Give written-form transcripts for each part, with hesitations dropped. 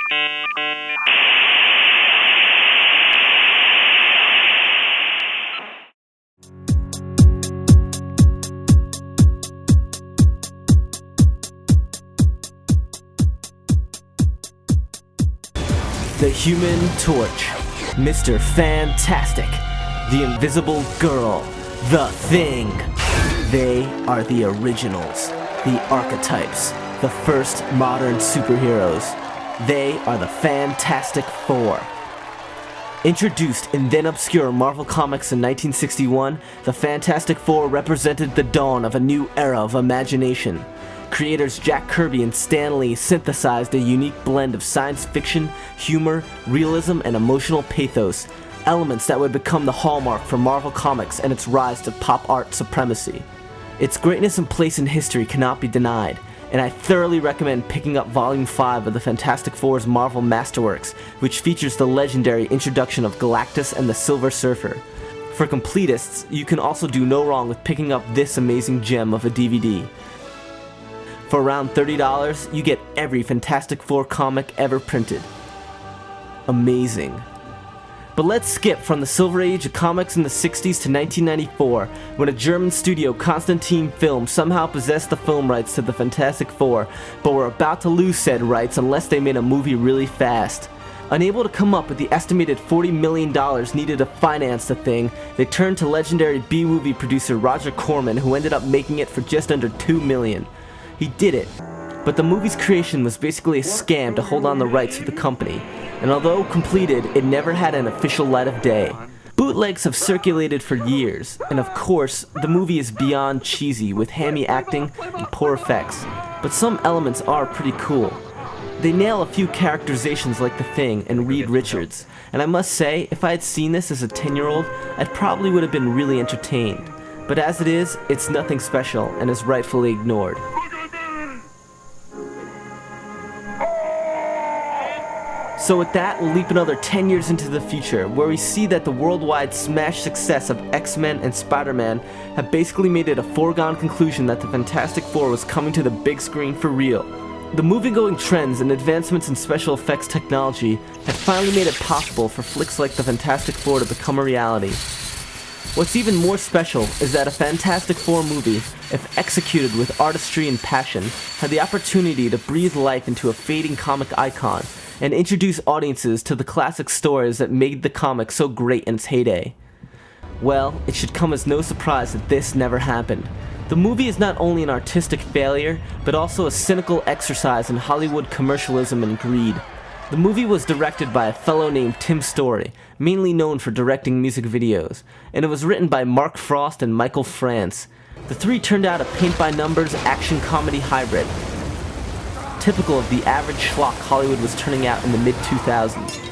The Human Torch, Mr. Fantastic, the Invisible Girl, The Thing. They are the originals, the archetypes, the first modern superheroes. They are the Fantastic Four. Introduced in then obscure Marvel Comics in 1961, the Fantastic Four represented the dawn of a new era of imagination. Creators Jack Kirby and Stan Lee synthesized a unique blend of science fiction, humor, realism, and emotional pathos, elements that would become the hallmark for Marvel Comics and its rise to pop art supremacy. Its greatness and place in history cannot be denied, and I thoroughly recommend picking up Volume 5 of the Fantastic Four's Marvel Masterworks, which features the legendary introduction of Galactus and the Silver Surfer. For completists, you can also do no wrong with picking up this amazing gem of a DVD. For around $30, you get every Fantastic Four comic ever printed. Amazing. But let's skip from the Silver Age of comics in the 60s to 1994, when a German studio, Constantine Film, somehow possessed the film rights to the Fantastic Four, but were about to lose said rights unless they made a movie really fast. Unable to come up with the estimated $40 million needed to finance the thing, they turned to legendary B-movie producer Roger Corman, who ended up making it for just under $2 million. He did it, but the movie's creation was basically a scam to hold on the rights of the company, and although completed, it never had an official light of day. Bootlegs have circulated for years, and of course, the movie is beyond cheesy with hammy acting and poor effects, but some elements are pretty cool. They nail a few characterizations like The Thing and Reed Richards, and I must say, if I had seen this as a 10-year-old, I probably would have been really entertained. But as it is, it's nothing special and is rightfully ignored. So with that, we'll leap another 10 years into the future, where we see that the worldwide smash success of X-Men and Spider-Man have basically made it a foregone conclusion that the Fantastic Four was coming to the big screen for real. The movie-going trends and advancements in special effects technology have finally made it possible for flicks like the Fantastic Four to become a reality. What's even more special is that a Fantastic Four movie, if executed with artistry and passion, had the opportunity to breathe life into a fading comic icon and introduce audiences to the classic stories that made the comic so great in its heyday. Well, it should come as no surprise that this never happened. The movie is not only an artistic failure, but also a cynical exercise in Hollywood commercialism and greed. The movie was directed by a fellow named Tim Story, mainly known for directing music videos, and it was written by Mark Frost and Michael France. The three turned out a paint-by-numbers action-comedy hybrid, typical of the average schlock Hollywood was turning out in the mid-2000s.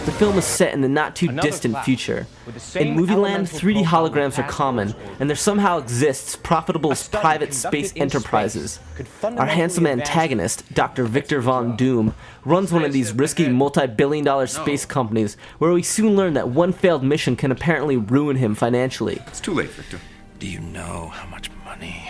The film is set in the not-too-distant future. In Movieland, 3D holograms are common, and there somehow exists profitable private space enterprises. Our handsome antagonist, Dr. Victor Von Doom, runs one of these risky multi-billion-dollar space companies, where we soon learn that one failed mission can apparently ruin him financially. It's too late, Victor. Do you know how much money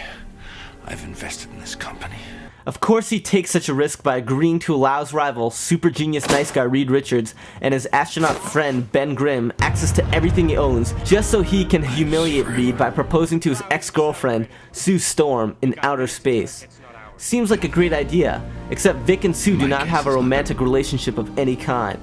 I've invested in this company? Of course he takes such a risk by agreeing to allow his rival, super genius nice guy Reed Richards, and his astronaut friend Ben Grimm access to everything he owns, just so he can humiliate Reed by proposing to his ex-girlfriend, Sue Storm, in outer space. Seems like a great idea, except Vic and Sue do not have a romantic relationship of any kind.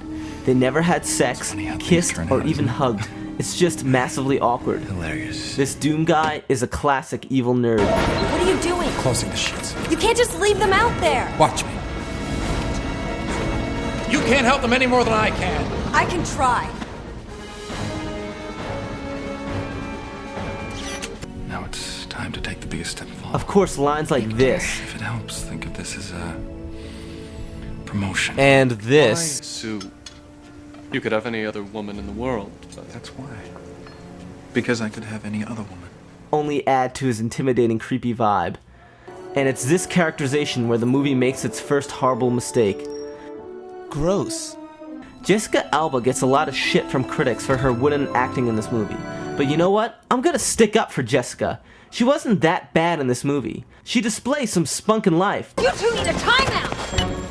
They never had sex, kissed, or even hugged. It's just massively awkward. Hilarious. This Doom guy is a classic evil nerd. What are you doing? Closing the sheets. You can't just leave them out there. Watch me. You can't help them any more than I can. I can try. Now it's time to take the biggest step of all. Of course, lines like this, If it helps, think of this as a promotion. and this, Sue, you could have any other woman in the world, but That's why. Because I could have any other woman. only add to his intimidating, creepy vibe. And it's this characterization where the movie makes its first horrible mistake. Gross. Jessica Alba gets a lot of shit from critics for her wooden acting in this movie. But you know what? I'm gonna stick up for Jessica. She wasn't that bad in this movie. She displays some spunk in life. You two need a timeout.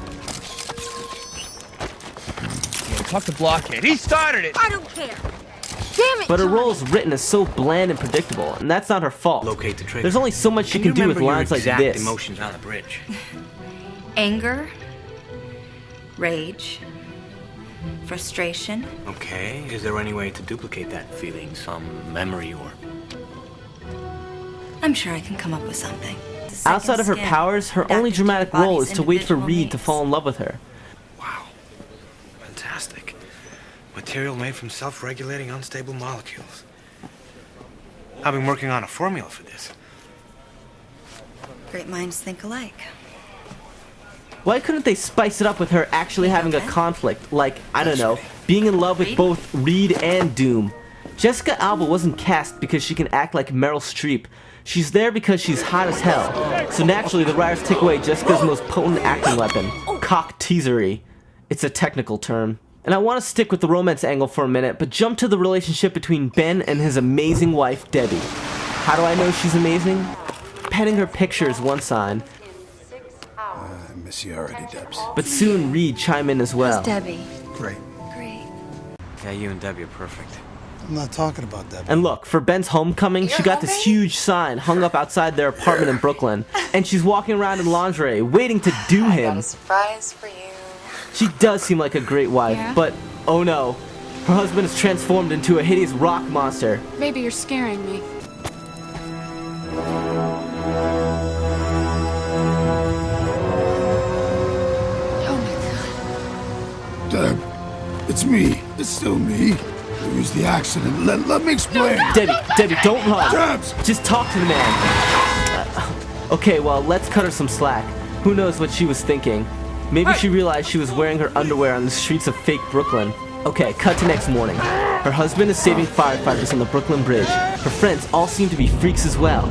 Talk to Blockhead. He started it! I don't care. Damn it, But her Johnny. role is written as so bland and predictable, and that's not her fault. Locate the trigger. There's only so much she can do with lines like this. Emotions on the bridge. Anger, rage, frustration. Okay. Is there any way to duplicate that feeling? Some memory or... I'm sure I can come up with something. Outside of her powers, her only dramatic role is to wait for Reed to fall in love with her. Wow. Fantastic. Material made from self-regulating unstable molecules. I've been working on a formula for this. Great minds think alike. Why couldn't they spice it up with her actually having a conflict? Like, I don't know, being in love with both Reed and Doom. Jessica Alba wasn't cast because she can act like Meryl Streep. She's there because she's hot as hell. So naturally, the writers take away Jessica's most potent acting weapon, cock teasery. It's a technical term. And I want to stick with the romance angle for a minute, but jump to the relationship between Ben and his amazing wife, Debbie. How do I know she's amazing? Petting her picture is one sign. I miss you already, Debs. But soon Reed chime in as well. Debbie. Great. Great. Yeah, you and Debbie are perfect. I'm not talking about Debs. And look, for Ben's homecoming, she got this huge sign hung up outside their apartment in Brooklyn. And she's walking around in lingerie, waiting to do him. Surprise for you. She does seem like a great wife, but oh no. Her husband is transformed into a hideous rock monster. Maybe you're scaring me. Oh my god. Deb, it's me. It's still me. It was the accident. Let me explain. Debbie, don't run. Debs! Just talk to the man. Okay, well, let's cut her some slack. Who knows what she was thinking? Maybe she realized she was wearing her underwear on the streets of fake Brooklyn. Okay, cut to next morning. Her husband is saving firefighters on the Brooklyn Bridge. Her friends all seem to be freaks as well.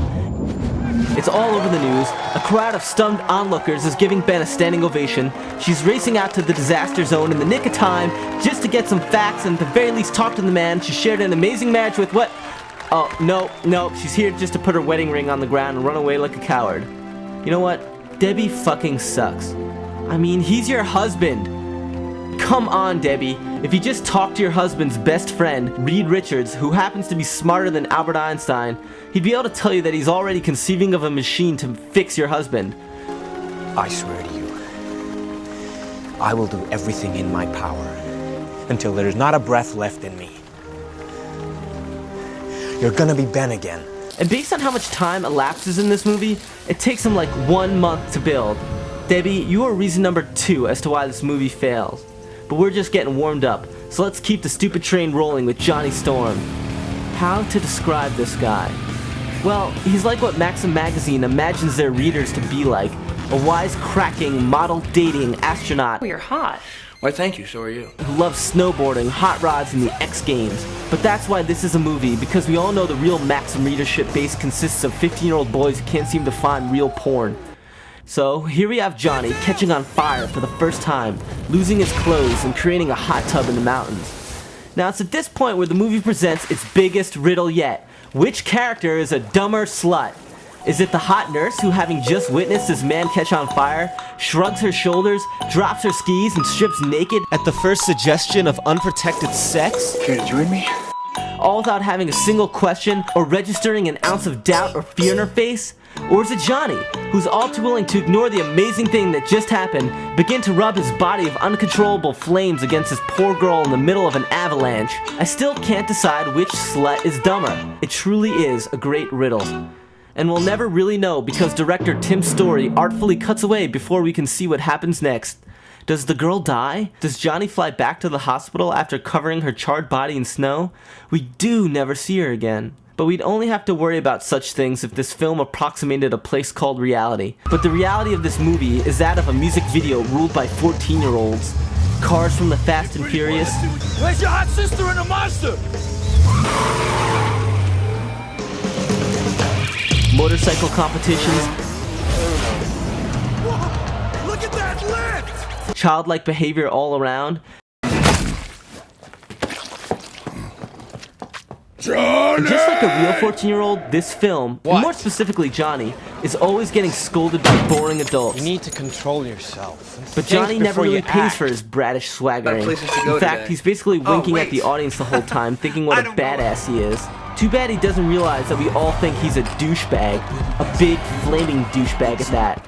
It's all over the news. A crowd of stunned onlookers is giving Ben a standing ovation. She's racing out to the disaster zone in the nick of time just to get some facts and at the very least talk to the man she shared an amazing marriage with. What? Oh, no, she's here just to put her wedding ring on the ground and run away like a coward. You know what? Debbie fucking sucks. I mean, he's your husband. Come on, Debbie. If you just talk to your husband's best friend, Reed Richards, who happens to be smarter than Albert Einstein, he'd be able to tell you that he's already conceiving of a machine to fix your husband. I swear to you, I will do everything in my power until there is not a breath left in me. You're gonna be Ben again. And based on how much time elapses in this movie, it takes him like 1 month to build. Debbie, you are reason number 2 as to why this movie fails. But we're just getting warmed up, so let's keep the stupid train rolling with Johnny Storm. How to describe this guy? Well, he's like what Maxim magazine imagines their readers to be like. A wise-cracking, model-dating astronaut You're hot. Why, thank you, so are you. who loves snowboarding, hot rods, and the X Games. But that's why this is a movie, because we all know the real Maxim readership base consists of 15-year-old boys who can't seem to find real porn. So, here we have Johnny catching on fire for the first time, losing his clothes and creating a hot tub in the mountains. Now, it's at this point where the movie presents its biggest riddle yet. Which character is a dumber slut? Is it the hot nurse who, having just witnessed this man catch on fire, shrugs her shoulders, drops her skis, and strips naked at the first suggestion of unprotected sex? Care to join me? All without having a single question or registering an ounce of doubt or fear in her face? Or is it Johnny, who's all too willing to ignore the amazing thing that just happened, begin to rub his body of uncontrollable flames against this poor girl in the middle of an avalanche? I still can't decide which slut is dumber. It truly is a great riddle. And we'll never really know because director Tim Story artfully cuts away before we can see what happens next. Does the girl die? Does Johnny fly back to the hospital after covering her charred body in snow? We do never see her again. But we'd only have to worry about such things if this film approximated a place called reality. But the reality of this movie is that of a music video ruled by 14-year-olds. Cars from the Fast and Furious. Where's your hot sister and the monster? Motorcycle competitions. Look at that lift! Childlike behavior all around. Johnny! Just like a real 14-year-old, this film, and more specifically Johnny, is always getting scolded by boring adults. You need to control yourself. But Johnny never really pays for his bratish swaggering. In fact, he's basically winking at the audience the whole time, thinking what a badass he is. Too bad he doesn't realize that we all think he's a douchebag. A big, flaming douchebag at that.